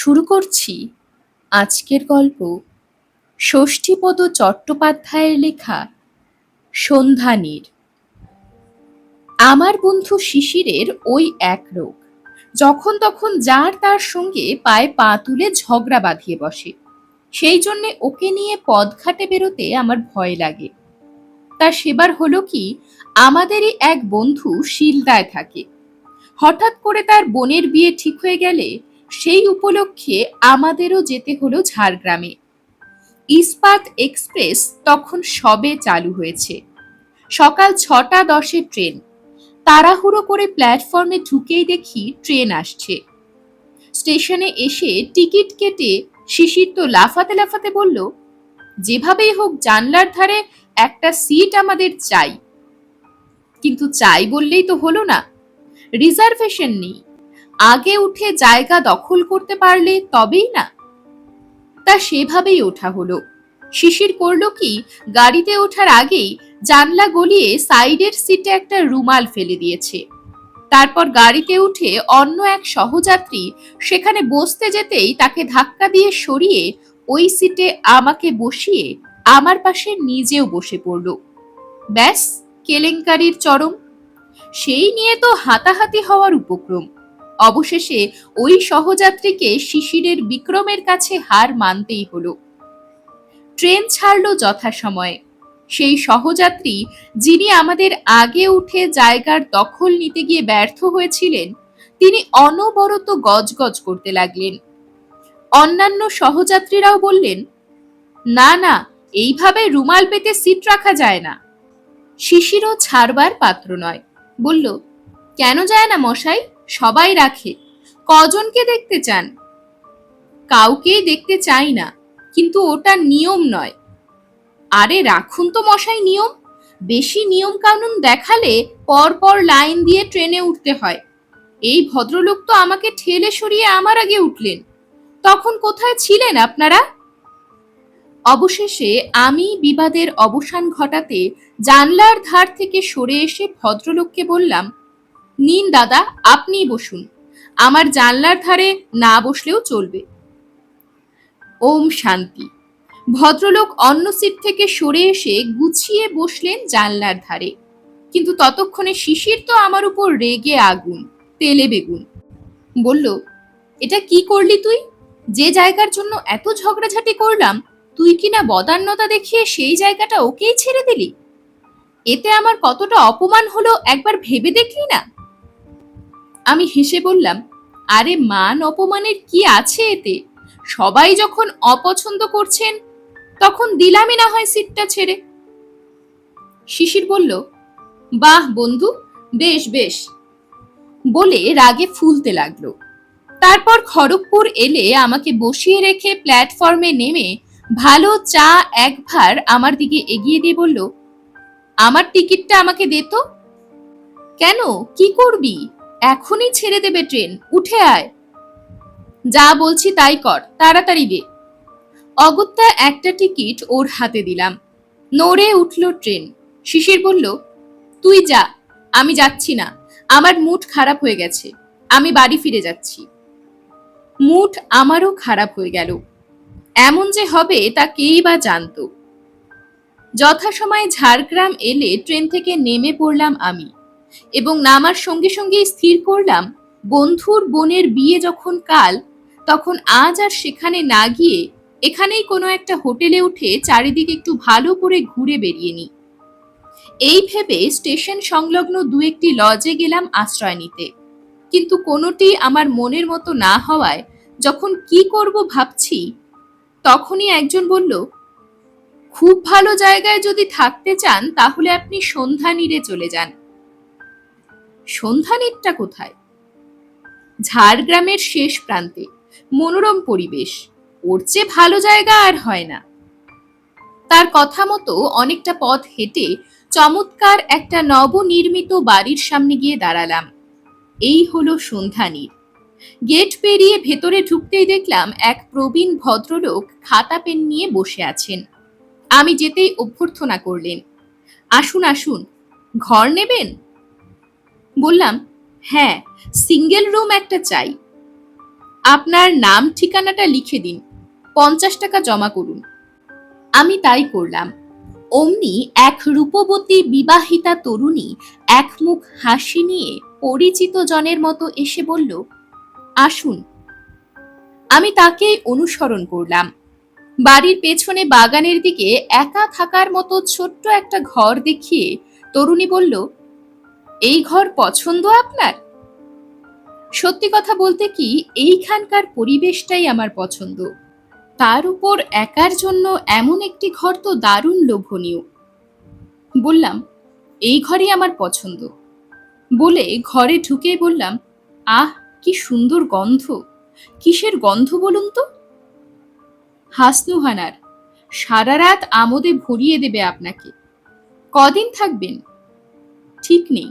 শুরু করছি আজকের গল্প ষষ্ঠীপদ চট্টোপাধ্যায়ের লেখা সন্ধানীর। আমার বন্ধু শিশিরের ওই এক রোগ, যখন তখন যার তার সঙ্গে পায়ে পা তুলে ঝগড়া বাঁধিয়ে বসে। সেই জন্যে ওকে নিয়ে পদঘাটে বেরোতে আমার ভয় লাগে। তার সেবার হলো কি, আমাদেরই এক বন্ধু শিলদায় থাকে। হঠাৎ করে তার বোনের বিয়ে ঠিক হয়ে গেলে সেই উপলক্ষে আমাদেরও যেতে হলো ঝাড়গ্রামে। ইস্পাত এক্সপ্রেস তখন সবে চালু হয়েছে। সকাল ৬টা ১০-এ ট্রেন। তাড়াহুড়ো করে প্ল্যাটফর্মে ঢুকেই দেখি ট্রেন আসছে। স্টেশনে এসে টিকিট কেটে শিশির তো লাফাতে লাফাতে বলল, যেভাবেই হোক জানলার ধারে একটা সিট আমাদের চাই। কিন্তু চাই বললেই তো হলো না, রিজার্ভেশন নেই। আগে উঠে জায়গা দখল করতে পারলে তবেই না। তা সেভাবেই ওঠা হলো। শিশির করলো কি, গাড়িতে ওঠার আগেই জানলা গলিয়ে সাইডের সিটে একটা রুমাল ফেলে দিয়েছে। তারপর গাড়িতে উঠে অন্য এক সহযাত্রী সেখানে বসতে যেতেই তাকে ধাক্কা দিয়ে সরিয়ে ওই সিটে আমাকে বসিয়ে আমার পাশে নিজেও বসে পড়ল। ব্যাস, কেলেঙ্কারির চরম। সেই নিয়ে তো হাতাহাতি হওয়ার উপক্রম। অবশেষে ওই সহযাত্রীকে শিশিরের বিক্রমের কাছে হার মানতেই হলো। ট্রেন ছাড়লো যথাসময়ে। সেই সহযাত্রী, যিনি আমাদের আগে উঠে জায়গার দখল নিতে গিয়ে ব্যর্থ হয়েছিলেন, তিনি অনবরত গজগজ করতে লাগলেন। অন্যান্য সহযাত্রীরাও বললেন, না না, এইভাবে রুমাল পেতে সিট রাখা যায় না। শিশিরও ছাড়বার পাত্র নয়, বলল, কেন যায় না মশাই, সবাই রাখে। কজনকে দেখতে চান? কাউকেই দেখতে চাই না, কিন্তু ওটা নিয়ম নয়। আরে রাখুন তো মশাই নিয়ম। বেশি নিয়ম কানুন দেখালে পর পর লাইন দিয়ে ট্রেনে উঠতে হয়। এই ভদ্রলোক তো আমাকে ঠেলে সরিয়ে আমার আগে উঠলেন। তখন কোথায় ছিলেন আপনারা? অবশেষে আমি বিবাদের অবসান ঘটাতে জানলার ধার থেকে সরে এসে ভদ্রলোককে বললাম, নিন দাদা, আপনিই বসুন। আমার জানলার ধারে না বসলেও চলবে। ওম শান্তি। ভদ্রলোক অন্য সিট থেকে সরে এসে গুছিয়ে বসলেন জানলার ধারে। কিন্তু ততক্ষণে শিশির তো আমার উপর রেগে আগুন, তেলে বেগুন। বলল, এটা কি করলি তুই? যে জায়গার জন্য এত ঝগড়াঝাটি করলাম, তুই কিনা বদান্যতা দেখিয়ে সেই জায়গাটা ওকেই ছেড়ে দিলি। এতে আমার কতটা অপমান হলো একবার ভেবে দেখলি না? আমি হেসে বললাম, আরে মান অপমানের কি আছে এতে? সবাই যখন অপছন্দ করছেন, তখন দিলামই না হয় সিটটা ছেড়ে। শিশির বলল, বাহ বন্ধু, বেশ বেশ, বলে রাগে ফুলতে লাগলো। তারপর খড়গপুর এলে আমাকে বসিয়ে রেখে প্ল্যাটফর্মে নেমে ভালো চা এক ভার আমার দিকে এগিয়ে দিয়ে বলল, আমার টিকিটটা আমাকে দে তো। কেন, কি করবি? এখনই ছেড়ে দেবে ট্রেন, উঠে আয়। যা বলছি তাই কর, তাড়াতাড়ি দে। অগত্যা একটা টিকিট ওর হাতে দিলাম। নড়ে উঠল ট্রেন। শিশির বলল, তুই যা, আমি যাচ্ছি না। আমার মুড খারাপ হয়ে গেছে, আমি বাড়ি ফিরে যাচ্ছি। মুড আমারও খারাপ হয়ে গেল। এমন যে হবে তা কেই বা জানতো। যথাসময়ে ঝাড়গ্রাম এলে ট্রেন থেকে নেমে পড়লাম আমি, এবং নামার সঙ্গে সঙ্গেই স্থির করলাম, বন্ধুর বোনের বিয়ে যখন কাল, তখন আজ আর সেখানে না গিয়ে এখানেই কোনো একটা হোটেলে উঠে চারিদিকে একটু ভালো করে ঘুরে বেরিয়ে নিই। এই ভেবে স্টেশন সংলগ্ন দু একটি লজে গেলাম আশ্রয় নিতে। কিন্তু কোনোটি আমার মনের মতো না হওয়ায় যখন কি করব ভাবছি, তখনই একজন বলল, খুব ভালো জায়গায় যদি থাকতে চান তাহলে আপনি সন্ধানীরে চলে যান। সন্ধানীরটা কোথায়? ঝাড়গ্রামের শেষ প্রান্তে, মনোরম পরিবেশ, ওর চেয়ে ভালো জায়গা আর হয় না। তার কথা মতো অনেকটা পথ হেঁটে চমৎকার একটা নবনির্মিত বাড়ির সামনে গিয়ে দাঁড়ালাম। এই হলো সন্ধানীর। গেট পেরিয়ে ভেতরে ঢুকতেই দেখলাম এক প্রবীণ ভদ্রলোক খাতা পেন নিয়ে বসে আছেন। আমি যেতেই অভ্যর্থনা করলেন, আসুন আসুন, ঘর নেবেন? বললাম, হ্যাঁ, সিঙ্গেল রুম একটা চাই। আপনার নাম ঠিকানাটা লিখে দিন, 50 টাকা জমা করুন। আমি তাই করলাম। অমনি এক রূপবতী বিবাহিতা তরুণী একমুখ হাসি নিয়ে পরিচিত জনের মতো এসে বলল, আসুন। আমি তাকেই অনুসরণ করলাম। বাড়ির পেছনে বাগানের দিকে একা থাকার মতো ছোট্ট একটা ঘর দেখিয়ে তরুণী বলল, এই ঘর পছন্দ আপনার? সত্যি কথা বলতে কি, এইখানকার পরিবেশটাই আমার পছন্দ। তার উপর একার জন্য এমন একটি ঘর তো দারুণ লোভনীয়। বললাম, এই ঘরই আমার পছন্দ। বলে ঘরে ঢুকেই বললাম, আহ, কি সুন্দর গন্ধ! কিসের গন্ধ বলুন তো? হাসনুহানার। সারা রাত আমোদে ভরিয়ে দেবে আপনাকে। কদিন থাকবেন? ঠিক নেই।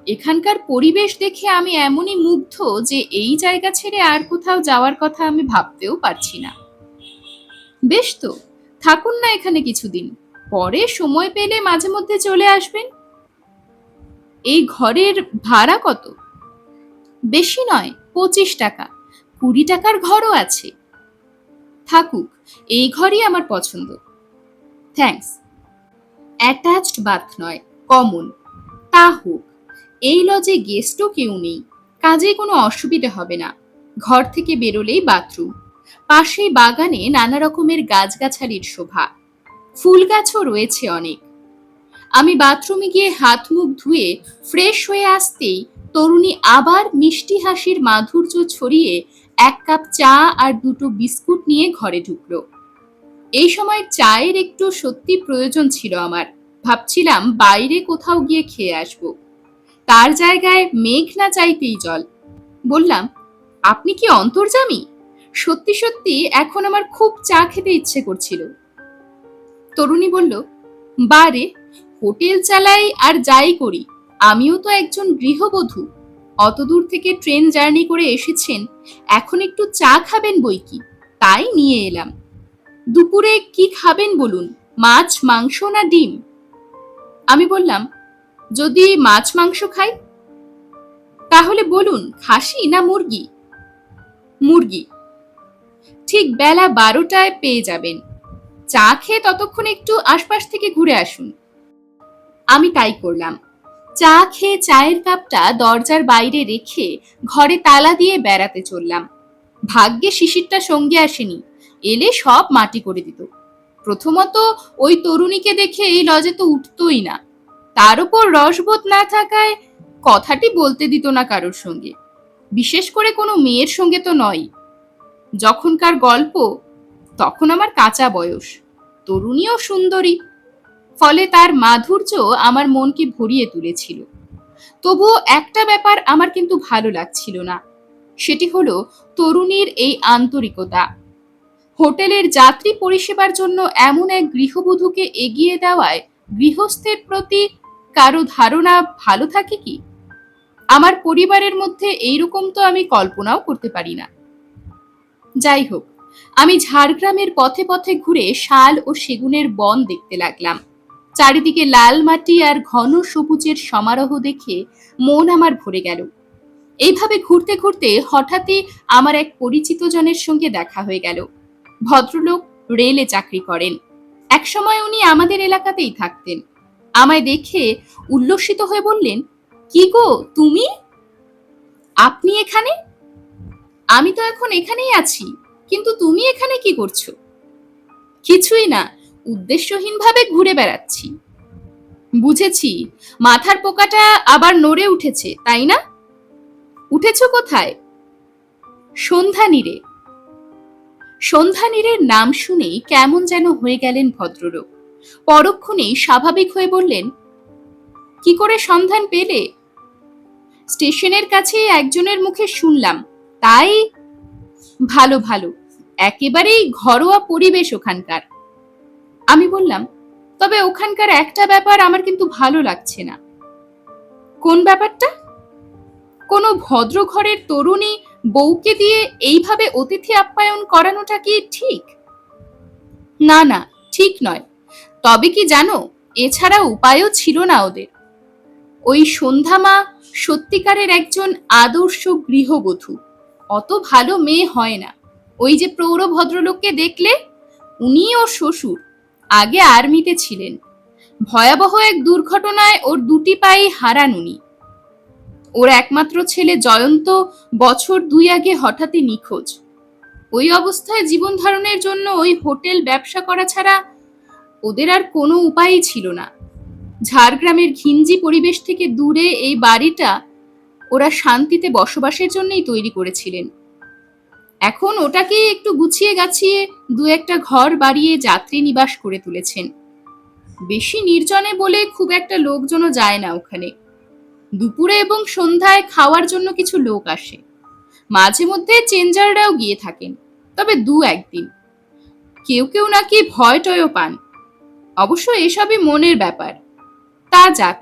এখানকার পরিবেশ দেখে আমি এমনই মুগ্ধ যে এই জায়গা ছেড়ে আর কোথাও যাওয়ার কথা আমি ভাবতেও পারছি না। বেশ তো, থাকুন না এখানে কিছুদিন, পরে সময় পেলে মাঝে মধ্যে চলে আসবেন। এই ঘরের ভাড়া কত? বেশি নয়, 25 টাকা। 20 টাকার ঘরও আছে। থাকুক, এই ঘরই আমার পছন্দ। থ্যাঙ্কস। অ্যাটাচড বাথ নয়, কমন। তা হোক। এই লজে গেস্টও কেউ নেই, কাজেই কোনো অসুবিধা হবে না। ঘর থেকে বেরোলেই বাথরুম, পাশেই বাগানে নানা রকমের গাছগাছালির শোভা, ফুল গাছও রয়েছে অনেক। আমি বাথরুমে গিয়ে হাত মুখ ধুয়ে ফ্রেশ হয়ে আসতেই তরুণী আবার মিষ্টি হাসির মাধুর্য ছড়িয়ে 1 কাপ চা আর 2টো বিস্কুট নিয়ে ঘরে ঢুকলো। এই সময় চায়ের একটু সত্যি প্রয়োজন ছিল আমার। ভাবছিলাম বাইরে কোথাও গিয়ে খেয়ে আসবো, তার জায়গায় মেঘ না চাইতেই জল। বললাম, আপনি কি অন্তর্যামী? সত্যি সত্যি এখন আমার খুব চা খেতে ইচ্ছে করছিল। তরুণী বলল, বারে, হোটেল চালাই আর যাই করি, আমিও তো একজন গৃহবধূ। অত দূর থেকে ট্রেন জার্নি করে এসেছেন, এখন একটু চা খাবেন বই কি, তাই নিয়ে এলাম। দুপুরে কি খাবেন বলুন, মাছ, মাংস না ডিম? আমি বললাম, যদি মাছ মাংস খাই? তাহলে বলুন, খাসি না মুরগি? মুরগি। ঠিক বেলা 12টায় পেয়ে যাবেন। চা খেয়ে ততক্ষণ একটু আশপাশ থেকে ঘুরে আসুন। আমি তাই করলাম। চা খেয়ে চায়ের কাপটা দরজার বাইরে রেখে ঘরে তালা দিয়ে বেড়াতে চললাম। ভাগ্যে শিশিরটা সঙ্গে আসেনি, এলে সব মাটি করে দিত। প্রথমত ওই তরুণীকে দেখে এই লজে তো উঠতই না, তার উপর রসবোধ না থাকায় কথাটি বলতে দিত না কারোর সঙ্গে, বিশেষ করে কোনো মেয়ের সঙ্গে তো নয়। যখনকার গল্প, তখন আমার কাঁচা বয়স, তরুণীও সুন্দরী, ফলে তার মাধুর্য আমার মনকে ভরিয়ে তুলেছিল। তবুও একটা ব্যাপার আমার কিন্তু ভালো লাগছিল না, সেটি হলো তরুণীর এই আন্তরিকতা। হোটেলের যাত্রী পরিষেবার জন্য এমন এক গৃহবধূকে এগিয়ে দেওয়ায় গৃহস্থের প্রতি কারো ধারণা ভালো থাকে কি? আমার পরিবারের মধ্যে এইরকম তো আমি কল্পনাও করতে পারি না। যাই হোক, আমি ঝাড়গ্রামের পথে পথে ঘুরে শাল ও সেগুনের বন দেখতে লাগলাম। চারিদিকে লাল মাটি আর ঘন সবুজের সমারোহ দেখে মন আমার ভরে গেল। এইভাবে ঘুরতে ঘুরতে হঠাৎই আমার এক পরিচিত জনের সঙ্গে দেখা হয়ে গেল। ভদ্রলোক রেলে চাকরি করেন। একসময় উনি আমাদের এলাকাতেই থাকতেন। আমায় দেখে উল্লসিত হয়ে বললেন, কি গো তুমি, আপনি এখানে? আমি তো এখন এখানেই আছি, কিন্তু তুমি এখানে কি করছো? কিছুই না, উদ্দেশ্যহীনভাবে ঘুরে বেড়াচ্ছি। বুঝেছি, মাথার পোকাটা আবার নড়ে উঠেছে, তাই না? উঠেছো কোথায়? সন্ধ্যানীরে। সন্ধ্যানীরের নাম শুনেই কেমন যেন হয়ে গেলেন ভদ্রলোক। পরক্ষণেই স্বাভাবিক হয়ে বললেন, কি করে সন্ধান পেলে? স্টেশনের কাছে একজনের মুখে শুনলাম, তাই। ভালো ভালো, একেবারেই ঘরোয়া পরিবেশ ওখানকার। আমি বললাম, তবে ওখানকার একটা ব্যাপার আমার কিন্তু ভালো লাগছে না। কোন ব্যাপারটা? কোনো ভদ্র ঘরের তরুণী বউকে দিয়ে এইভাবে অতিথি আপ্যায়ন করানোটা কি ঠিক? না না, ঠিক নয়। তবে কি জানো, এছাড়া উপায়ও ছিল না ওদের। ওই সন্ধ্যামা সত্যিকারের একজন আদর্শ গৃহবধূ, অত ভালো মেয়ে হয় না। ওই যে প্রৌঢ় ভদ্রলোককে দেখলে, উনি ওর শ্বশুর, আগে আর্মিতে ছিলেন। ভয়াবহ এক দুর্ঘটনায় ওর দুটি পাই হারান উনি। ওর একমাত্র ছেলে জয়ন্ত বছর 2 আগে হঠাৎই নিখোঁজ। ওই অবস্থায় জীবন ধারণের জন্য ওই হোটেল ব্যবসা করা ছাড়া ওদের আর কোনো উপায়ই ছিল না। ঝাড়গ্রামের ঘিঞ্জি পরিবেশ থেকে দূরে এই বাড়িটা ওরা শান্তিতে বসবাসের জন্যই তৈরি করেছিলেন। এখন ওটাকে একটু গুছিয়ে গাছিয়ে 2-একটা ঘর বাড়িয়ে যাত্রী নিবাস করে তুলেছেন। বেশি নির্জনে বলে খুব একটা লোকজনও যায় না ওখানে। দুপুরে এবং সন্ধ্যায় খাওয়ার জন্য কিছু লোক আসে। মাঝে মধ্যে চেঞ্জাররাও গিয়ে থাকেন, তবে 2-1 দিন। কেউ কেউ নাকি ভয় টয়ও পান। অবশ্য এসবই মনের ব্যাপার। তা যাক,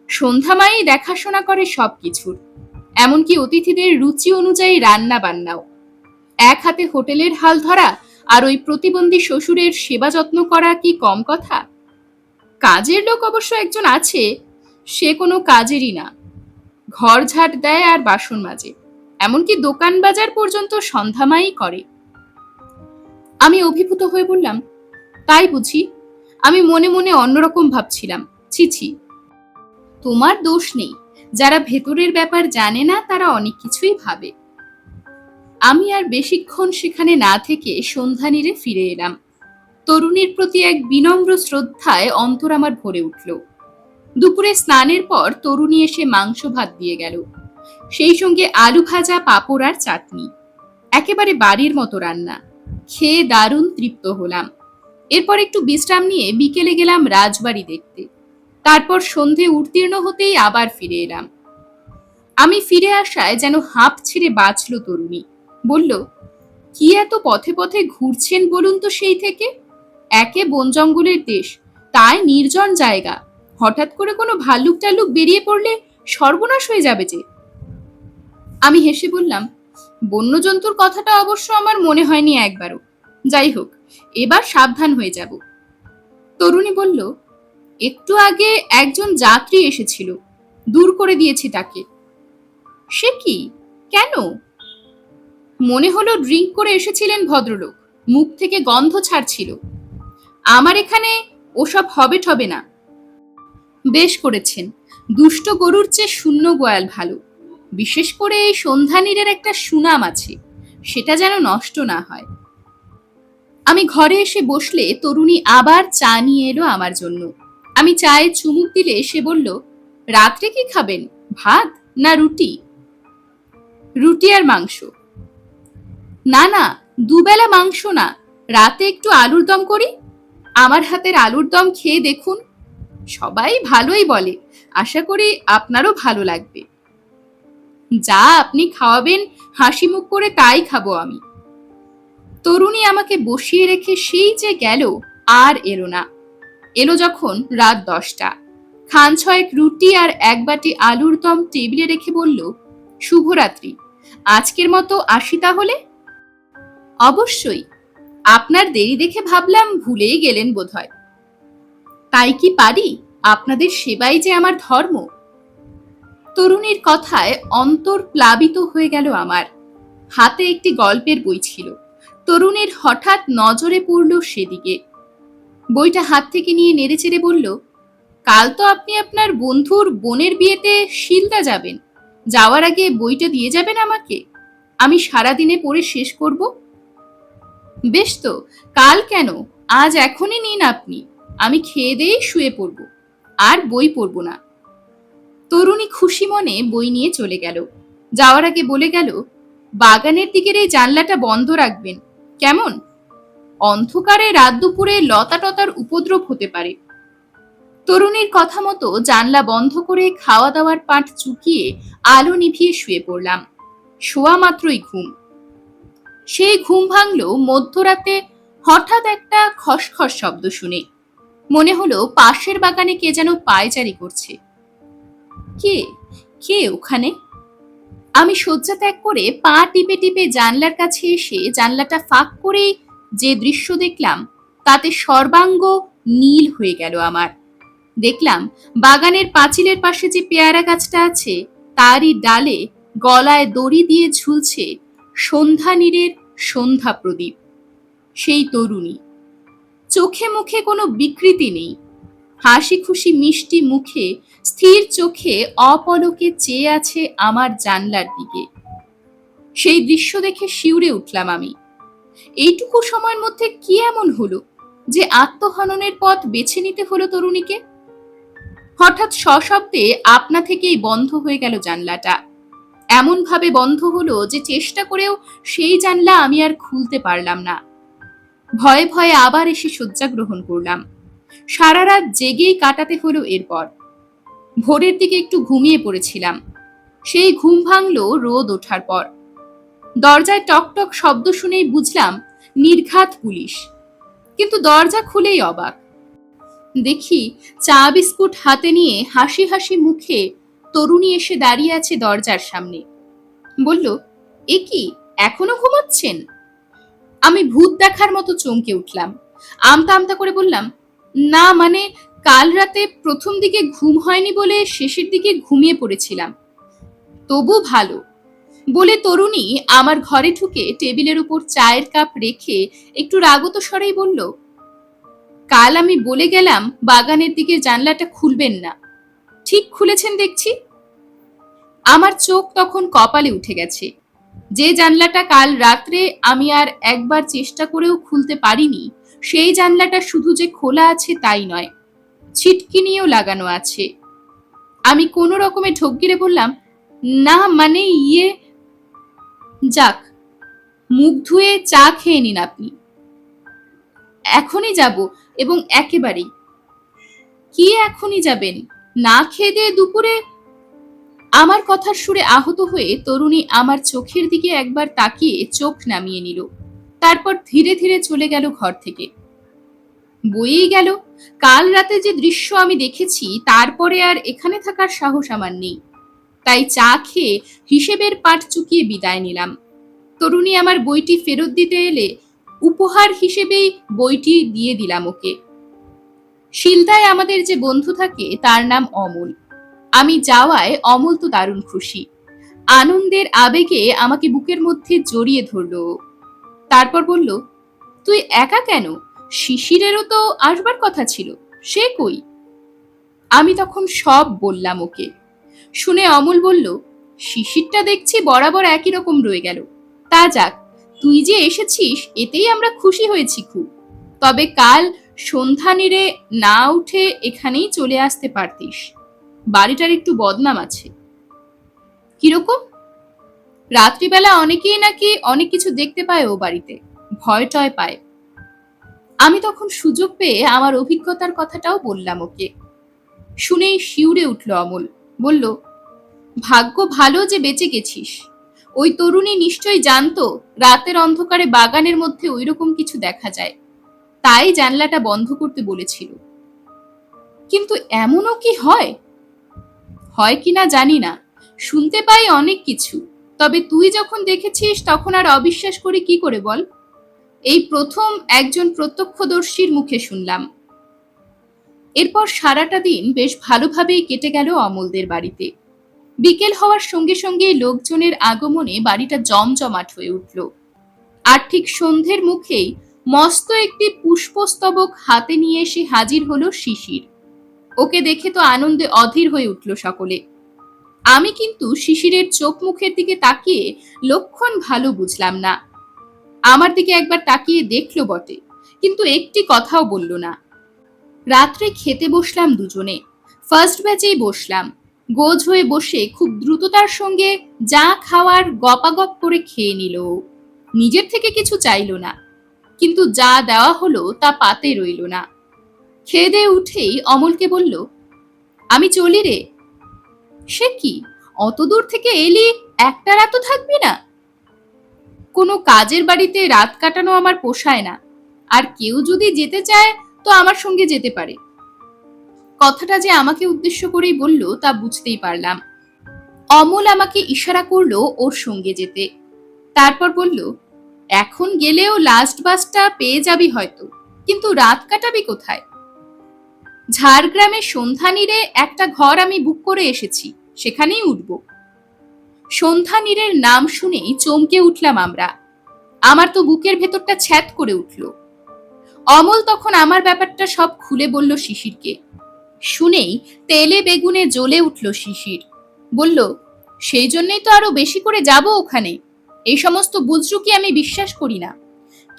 সন্ধ্যামাই দেখাশোনা করে সবকিছুর, এমনকি অতিথিদের রুচি অনুযায়ী রান্না বান্নাও। এক হাতে হোটেলের হাল ধরা আর ওই প্রতিবন্ধী শ্বশুরের সেবা যত্ন করা কি কম কথা? কাজের লোক অবশ্য একজন আছে, সে কোনো কাজেরই না। ঘর ঝাড় দেয় আর বাসন মাজে, এমনকি দোকান বাজার পর্যন্ত সন্ধ্যামাই করে। আমি অভিভূত হয়ে বললাম, তাই বুঝি? আমি মনে মনে অন্যরকম ভাবছিলাম। ছি ছি, তোমার দোষ নেই। যারা ভেতরের ব্যাপার জানে না তারা অনেক কিছুই ভাবে। আমি আর বেশিক্ষণ সেখানে না থেকে সন্ধ্যানীরে ফিরে এলাম। তরুণীর প্রতি এক বিনম্র শ্রদ্ধায় অন্তর আমার ভরে উঠল। দুপুরে স্নানের পর তরুণী এসে মাংস ভাত দিয়ে গেল, সেই সঙ্গে আলু ভাজা, পাঁপড় আর চাটনি। একেবারে বাড়ির মতো রান্না। খেয়ে দারুণ তৃপ্ত হলাম। এরপর একটু বিশ্রাম নিয়ে বিকেলে গেলাম রাজবাড়ি দেখতে। তারপর সন্ধে উত্তীর্ণ হতেই আবার ফিরে এলাম। আমি ফিরে আসায় যেন হাঁপ ছেড়ে বাঁচল তরুণী। বলল, কি এত পথে পথে ঘুরছেন বলুন তো সেই থেকে? একে বন জঙ্গলের দেশ, তাই নির্জন জায়গা। হঠাৎ করে কোনো ভাল্লুক টাল্লুক বেরিয়ে পড়লে সর্বনাশ হয়ে যাবে যে। আমি হেসে বললাম, বন্যজন্তুর কথাটা অবশ্য আমার মনে হয়নি একবারও। যাই হোক, এবার সাবধান হয়ে যাব। তরুণী বলল, একটু আগে একজন যাত্রী এসেছিল, দূর করে দিয়েছি তাকে। সে কি? কেন? মনে হলো ড্রিঙ্ক করে এসেছিলেন ভদ্রলোক, মুখ থেকে গন্ধ ছাড়ছিল। আমার এখানে ওসব হবে ঠবে না। বেশ করেছেন, দুষ্ট গরুর চেয়ে শূন্য গোয়াল ভালো। বিশেষ করে এই সন্ধ্যানীরের একটা সুনাম আছে, সেটা যেন নষ্ট না হয়। আমি ঘরে এসে বসলে তরুণী আবার চা নিয়ে এলো আমার জন্য। আমি চায়ে চুমুক দিলে সে বলল, রাত্রে কি খাবেন, ভাত না রুটি? রুটি আর মাংস। না না, দুবেলা মাংস না, রাতে একটু আলুর দম করি। আমার হাতের আলুর দম খেয়ে দেখুন, সবাই ভালোই বলে। আশা করি আপনারও ভালো লাগবে। যা আপনি খাওয়াবেন হাসি মুখ করে তাই খাবো আমি। তরুণী আমাকে বসিয়ে রেখে সেই যে গেল, আর এলো না। এলো যখন রাত 10টা। খান 6 রুটি আর 1 বাটি আলুর দম টেবিলে রেখে বলল, শুভরাত্রি, আজকের মতো আসি তাহলে। অবশ্যই, আপনার দেরি দেখে ভাবলাম ভুলেই গেলেন বোধহয়। তাই কি পারি? আপনাদের সেবাই যে আমার ধর্ম। তরুণীর কথায় অন্তর প্লাবিত হয়ে গেল আমার। হাতে একটি গল্পের বই ছিল। তরুণীর হঠাৎ নজরে পড়ল সেদিকে। বইটা হাত থেকে নিয়ে নেড়েচেড়ে বলল, কাল তো আপনি আপনার বন্ধুর বোনের বিয়েতে শিলদা যাবেন। যাওয়ার আগে বইটা দিয়ে যাবেন আমাকে, আমি সারাদিনে পড়ে শেষ করব। বেশ তো, কাল কেন, আজ এখনই নিন আপনি। আমি খেয়ে দিয়ে শুয়ে পড়ব, আর বই পড়ব না। তরুণী খুশি মনে বই নিয়ে চলে গেল। যাওয়ার আগে বলে গেল, বাগানের দিকের এই জানলাটা বন্ধ রাখবেন কেমন? অন্ধকারে রাত দুপুরে লতা টতার উপদ্রব হতে পারে। তরুণীর কথা মতো জানলা বন্ধ করে খাওয়া দাওয়ার পাট চুকিয়ে আলো নিভিয়ে শুয়ে পড়লাম। শোয়া মাত্রই ঘুম। সেই ঘুম ভাঙল মধ্যরাতে হঠাৎ একটা খসখস শব্দ শুনে। মনে হলো পাশের বাগানে কে যেন পায়চারি করছে। কে কে ওখানে? আমি শয্যা ত্যাগ করে পা টিপে টিপে জানলার কাছে এসে জানলাটা ফাঁক করে যে দৃশ্য দেখলাম, তাতে সর্বাঙ্গ নীল হয়ে গেল আমার। দেখলাম বাগানের পাঁচিলের পাশে যে পেয়ারা গাছটা আছে, তারই ডালে গলায় দড়ি দিয়ে ঝুলছে সন্ধ্যানীরের সন্ধ্যা প্রদীপ, সেই তরুণী। চোখে মুখে কোনো বিকৃতি নেই, হাসি খুশি মিষ্টি মুখে স্থির চোখে অপলকে চেয়ে আছে আমার জানলার দিকে। সেই দৃশ্য দেখে শিউরে উঠলাম আমি। এইটুকু সময়ের মধ্যে কি এমন হলো যে আত্মহননের পথ বেছে নিতে হলো তরুণীকে? হঠাৎ সশব্দে আপনা থেকেই বন্ধ হয়ে গেল জানলাটা। এমন ভাবে বন্ধ হলো যে চেষ্টা করেও সেই জানলা আমি আর খুলতে পারলাম না। ভয়ে ভয়ে আবার এসে শয্যা গ্রহণ করলাম। সারা রাত জেগেই কাটাতে হলো এরপর। ভোরের দিকে একটু ঘুমিয়ে পড়েছিলাম। সেই ঘুম ভাঙল রোদ ওঠার পর। দরজায় টকটক শব্দ শুনেই বুঝলাম নির্ঘাত পুলিশ। কিন্তু দরজা খুলেই অবাক। দেখি চা বিস্কুট হাতে নিয়ে হাসি হাসি মুখে তরুণী এসে দাঁড়িয়ে আছে দরজার সামনে। বলল, এ কি, এখনো ঘুমাচ্ছেন? আমি ভূত দেখার মতো চমকে উঠলাম। আমতা আমতা করে বললাম, না মানে কাল রাতে প্রথম দিকে ঘুম হয়নি বলে শেষের দিকে ঘুমিয়ে পড়েছিলাম। তবু ভালো, বলে তরুণী আমার ঘরে ঢুকে টেবিলের উপর চায়ের কাপ রেখে একটু রাগত স্বরেই বলল, কাল আমি বলে গেলাম বাগানের দিকে জানলাটা খুলবেন না, ঠিক খুলেছেন দেখছি। আমার চোখ তখন কপালে উঠে গেছে। যে জানলাটা কাল রাত্রে আমি আর একবার চেষ্টা করেও খুলতে পারিনি, সেই জানলাটা শুধু যে খোলা আছে তাই নয়, ছিটকিনিও লাগানো আছে। আমি কোনো রকমে ঢোক গিলে বললাম, না মানে যাক, মুখ ধুয়ে চা খেয়ে নিন আপনি। এখনই যাব, এবং একেবারেই। কি এখনই যাবেন? না খেয়ে দিয়ে দুপুরে? আমার কথার সুরে আহত হয়ে তরুণী আমার চোখের দিকে একবার তাকিয়ে চোখ নামিয়ে নিল। তারপর ধীরে ধীরে চলে গেল ঘর থেকে। বয়েই গেল। কাল রাতে যে দৃশ্য আমি দেখেছি তারপরে আর এখানে থাকার সাহস আমার নেই। তাই চা খেয়ে হিসেবের পাট চুকিয়ে বিদায় নিলাম। তরুণী আমার বইটি ফেরত দিতে এলে উপহার হিসেবেই বইটি দিয়ে দিলাম ওকে। শিলদায় আমাদের যে বন্ধু থাকে তার নাম অমল। আমি যাওয়ায় অমল তো দারুণ খুশি। আনন্দের আবেগে আমাকে বুকের মধ্যে জড়িয়ে ধরল। তারপর বলল, তুই একা কেন? শিশিরেরও তো আসবার কথা ছিল, সে কই? আমি তখন সব বললাম ওকে। শুনে অমল বলল, শিশিরটা দেখছি বরাবর একই রকম রয়ে গেল। তা যাক, তুই যে এসেছিস এতেই আমরা খুশি হয়েছি খুব। তবে কাল সন্ধ্যানীরে না উঠে এখানেই চলে আসতে পারতিস। বাড়িটার একটু বদনাম আছে। কিরকম? রাত্রিবেলা অনেকেই নাকি অনেক কিছু দেখতে পায় ও বাড়িতে, ভয় টয় পায়। আমি তখন সুযোগ পেয়ে আমার অভিজ্ঞতার কথাটাও বললাম ওকে। শুনেই শিউরে উঠল অমল। বলল, ভাগ্য ভালো যে বেঁচে গেছিস। ওই তরুণী নিশ্চয়ই জানতো রাতের অন্ধকারে বাগানের মধ্যে ওইরকম কিছু দেখা যায়, তাই জানলাটা বন্ধ করতে বলেছিল। কিন্তু এমনও কি হয়? হয় কিনা জানি না, শুনতে পাই অনেক কিছু। তবে তুই যখন দেখেছিস তখন আর অবিশ্বাস করি কি করে বল? এই প্রথম একজন প্রত্যক্ষদর্শীর মুখে শুনলাম। এরপর সারাটা দিন বেশ ভালোভাবেই কেটে গেল অমলদের বাড়িতে। বিকেল হওয়ার সঙ্গে সঙ্গে লোকজনের আগমনে বাড়িটা জমজমাট হয়ে উঠল। আর ঠিক সন্ধ্যের মুখেই মস্ত একটি পুষ্পস্তবক হাতে নিয়ে এসে হাজির হলো শিশির। ওকে দেখে তো আনন্দে অধীর হয়ে উঠল সকলে। আমি কিন্তু শিশিরের চোখ মুখের দিকে তাকিয়ে লক্ষণ ভালো বুঝলাম না। আমার দিকে একবার তাকিয়ে দেখলো বটে, কিন্তু একটি কথাও বলল না। রাত্রে খেতে বসলাম দুজনে। ফার্স্ট ব্যাচেই বসলাম। গোজ হয়ে বসে খুব দ্রুততার সঙ্গে যা খাওয়ার গপাগপ করে খেয়ে নিল। নিজের থেকে কিছু চাইল না, কিন্তু যা দেওয়া হলো তা পাতে রইল না। খেয়ে দিয়ে উঠেই অমলকে বলল, আমি চলি রে। সে কি, অত দূর থেকে এলি, একটা রাতও থাকবি না? কোনো কাজের বাড়িতে রাত কাটানো আমার পোষায় না। আর কেউ যদি যেতে চায় তো আমার সঙ্গে যেতে পারে। কথাটা যে আমাকে উদ্দেশ্য করেই বলল তা বুঝতেই পারলাম। অমল আমাকে ইশারা করলো ওর সঙ্গে যেতে। তারপর বলল, এখন গেলেও লাস্ট বাসটা পেয়ে যাবি হয়তো, কিন্তু রাত কাটাবি কোথায়? ঝাড়গ্রামে সন্ধ্যানীরে একটা ঘর আমি বুক করে এসেছি, সেখানেই উঠব। সন্ধ্যানীরের নাম শুনেই চমকে উঠলাম আমরা। আমার তো বুকের ভেতরটা ছ্যাদ করে উঠল। অমল তখন আমার ব্যাপারটা সব খুলে বলল শিশিরকে। শুনেই তেলে বেগুনে জ্বলে উঠল শিশির। বলল, সেই জন্যই তো আরো বেশি করে যাব ওখানে। এই সমস্ত বুজরুকি আমি বিশ্বাস করি না।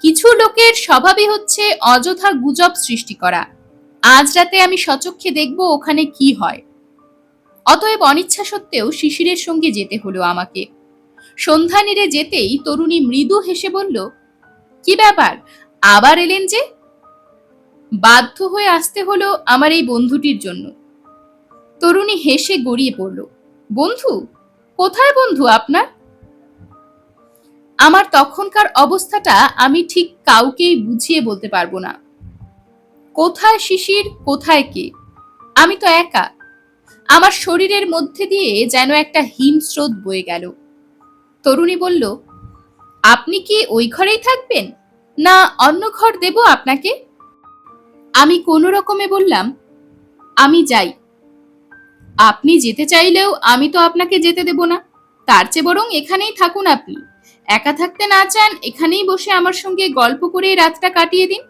কিছু লোকের স্বভাবই হচ্ছে অযথা গুজব সৃষ্টি করা। আজ রাতে আমি সচক্ষে দেখব ওখানে কি হয়। অতএব অনিচ্ছা সত্ত্বেও শিশিরের সঙ্গে যেতে হলো আমাকে। সন্ধ্যানীরে যেতেই তরুণী মৃদু হেসে বলল, কি ব্যাপার, আবার এলেন যে? বাধ্য হয়ে আসতে হলো আমার এই বন্ধুটির জন্য। তরুণী হেসে গড়িয়ে পড়ল। বন্ধু? কোথায় বন্ধু আপনার? আমার তখনকার অবস্থাটা আমি ঠিক কাউকেই বুঝিয়ে বলতে পারবো না। কোথায় শিশির, কোথায় কে? আমি তো একা। আমার শরীরের মধ্যে দিয়ে যেন একটা হিমস্রোত বয়ে গেল। তরুণী বলল, আপনি কি ওই ঘরেই থাকবেন, না অন্য ঘর দেব আপনাকে? আমি কোনো রকমে বললাম, আমি যাই। আপনি যেতে চাইলেও আমি তো আপনাকে যেতে দেব না। তার চেয়ে বরং এখানেই থাকুন আপনি। একা থাকতে না চান, এখানেই বসে আমার সঙ্গে গল্প করে রাতটা কাটিয়ে দিন।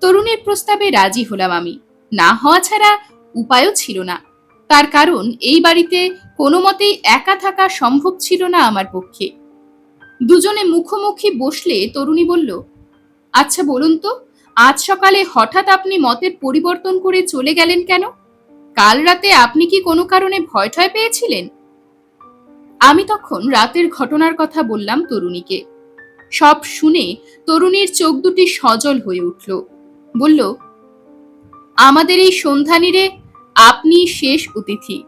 তরুণীর প্রস্তাবে রাজি হলাম আমি। না হওয়া ছাড়া উপায়ও ছিল না। তার কারণ এই বাড়িতে কোনো মতেই একা থাকা সম্ভব ছিল না আমার পক্ষে। দুজনে মুখোমুখি বসলে তরুণী বলল, আচ্ছা বলুন তো, আজ সকালে হঠাৎ আপনি মতের পরিবর্তন করে চলে গেলেন কেন? কাল রাতে আপনি কি কোনো কারণে ভয় ঠয় পেয়েছিলেন? আমি তখন রাতের ঘটনার কথা বললাম তরুণীকে। সব শুনে তরুণীর চোখ দুটি সজল হয়ে উঠল। বলল, আমাদের এই সন্ধ্যানীরে আপনি শেষ অতিথি।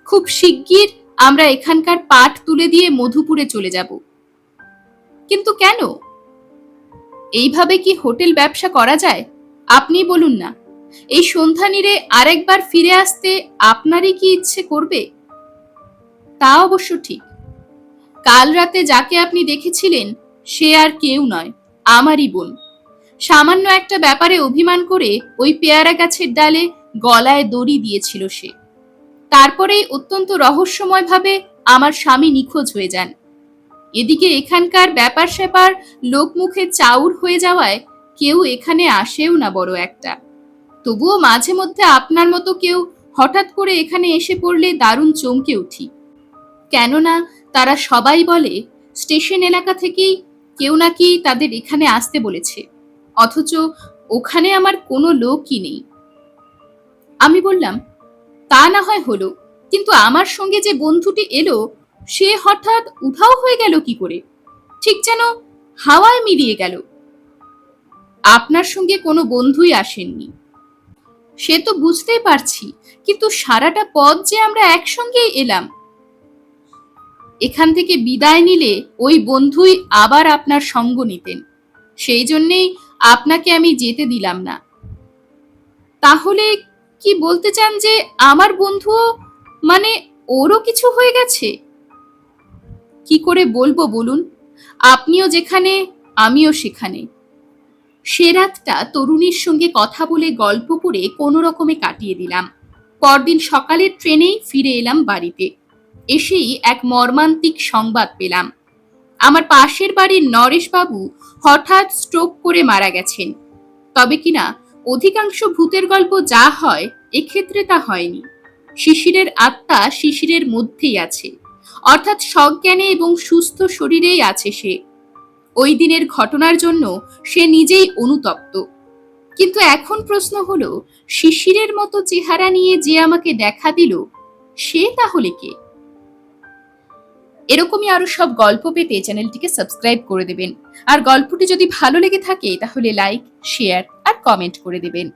খুব শিগগির আমরা এখানকার পাট তুলে দিয়ে মধুপুরে চলে যাব। কিন্তু কেন? এইভাবে কি হোটেল ব্যবসা করা যায়? আপনি বলুন না। এই সন্ধ্যানীরে আরেকবার ফিরে আসতে আপনারই কি ইচ্ছে করবে? তা অবশ্য ঠিক। কাল রাতে যাকে আপনি দেখেছিলেন সে আর কেউ নয়, আমারই বোন। সামান্য একটা ব্যাপারে অভিমান করে ওই পেয়ারা গাছের ডালে গলায় দড়ি দিয়েছিল সে। তারপরেই অত্যন্ত রহস্যময়ভাবে আমার স্বামী নিখোঁজ হয়ে যান। এদিকে এখানকার ব্যাপার স্যাপার লোকমুখে চাউর হয়ে যাওয়ায় কেউ এখানে আসেও না বড় একটা। তবুও মাঝে মধ্যে আপনার মতো কেউ হঠাৎ করে এখানে এসে পড়লে দারুণ চমকে উঠি। কেননা তারা সবাই বলে স্টেশন এলাকা থেকেই কেউ নাকি তাদের এখানে আসতে বলেছে, অথচ ওখানে আমার কোনো লোকই নেই। আমি বললাম, তা না হয় হলো, কিন্তু আমার সঙ্গে যে বন্ধুটি এলো সে হঠাৎ উধাও হয়ে গেল কি করে? ঠিক যেন হাওয়ায় মিলিয়ে গেল। আপনার সঙ্গে কোনো বন্ধুই আসেননি। সে তো বুঝতেই পারছি, কিন্তু সারাটা পথ যে আমরা একসঙ্গেই এলাম। এখান থেকে বিদায় নিলে ওই বন্ধুই আবার আপনার সঙ্গ নিতেন। সেই জন্যেই আপনাকে আমি যেতে দিলাম না। তাহলে কি বলতে চান যে আমার বন্ধুও, মানে ওরও কিছু হয়ে গেছে? কি করে বলবো বলুন? আপনিও যেখানে আমিও সেখানে। সে রাতটা তরুণীর সঙ্গে কথা বলে গল্প করে কোনো রকমে কাটিয়ে দিলাম। পরদিন সকালের ট্রেনেই ফিরে এলাম বাড়িতে। এসেই এক মর্মান্তিক সংবাদ পেলাম। আমার পাশের বাড়ির নরেশবাবু হঠাৎ স্ট্রোক করে মারা গেছেন। তবে কিনা অধিকাংশ ভূতের গল্প যা হয় এক্ষেত্রে তা হয়নি। শিশিরের আত্মা শিশিরের মধ্যেই আছে, অর্থাৎ সজ্ঞানে এবং সুস্থ শরীরেই আছে সে। ওই দিনের ঘটনার জন্য সে নিজেই অনুতপ্ত। কিন্তু এখন প্রশ্ন হলো, শিশিরের মতো চেহারা নিয়ে যে আমাকে দেখা দিল সে তাহলে কে? এরকমই আরো সব গল্প পেতে চ্যানেলটিকে সাবস্ক্রাইব করে দেবেন। আর গল্পটি যদি ভালো লেগে থাকে তাহলে লাইক, শেয়ার আর কমেন্ট করে দেবেন।